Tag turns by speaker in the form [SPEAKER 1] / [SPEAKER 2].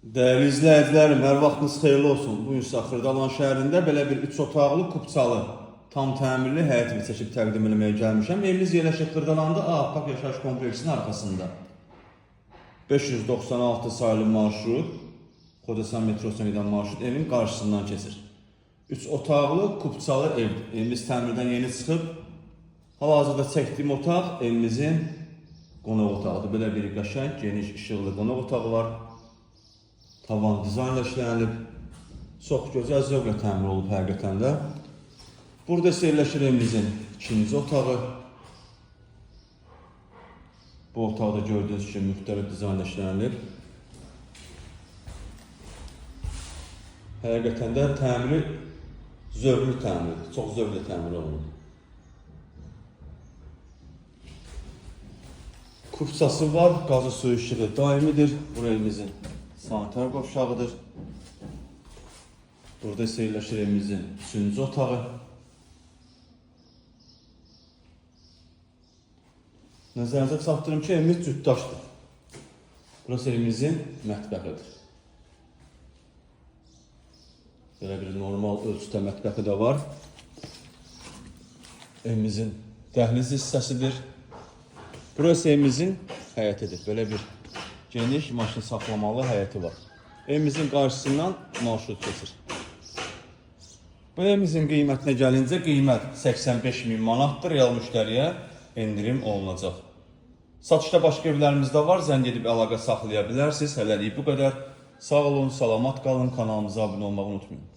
[SPEAKER 1] Değerli izləyicilərim, hər vaxtınız xeyirli olsun. Bu gün Xırdalan şəhərində belə bir 3 otaqlı, kupçalı, tam təmirli həyət evi çəkib təqdim etməyə gəlmişəm. Evimiz yerləşir Xırdalanda Ağapak yaşayış kompleksinin arxasında. 596 sayılı marşrut, Xocasan metrosuna gedən marşrut evin qarşısından keçir. 3 otaqlı, kupçalı ev. Evimiz təmirdən yeni çıxıb. Hal-hazırda çəkdiyim otaq evimizin qonaq otağıdır. Belə bir qəşəng, geniş, işıqlı qonaq otağı var. Tavan dizaynla işlənilib. Çox gözəl zövqlə təmir olub həqiqətən də. Burada isə yerləşir evimizin ikinci otağı. Bu otaqda gördüyünüz kimi müxtəlif dizaynla işlənilib. Həqiqətən də təmiri zövqlü təmirdir. Çox zövqlə təmir olunub. Kupçası var, qazı suyu işığı daimidir. Bu evimizin sanitar qovşağıdır. Burada isə yerləşir evimizin 3-cü otağı. Nəzərinizə çatdırım ki, evimiz cütdaşdır. Burası evimizin mətbəxidir. Belə bir normal ölçüdə mətbəxi də var. Evimizin dəhliz hissəsidir. Burası evimizin həyətidir. Belə bir geniş maşın saxlamalı həyəti var. Evimizin qarşısından marşrut keçir. Bu evimizin qiymətinə gəlincə, qiymət 85.000 manatdır. Real müştəriyə endirim olunacaq. Satışda başqa evlərimiz də var. Zəng edib əlaqə saxlaya bilərsiniz. Hələlik bu qədər. Sağ olun, salamat qalın. Kanalımıza abunə olmağı unutmayın.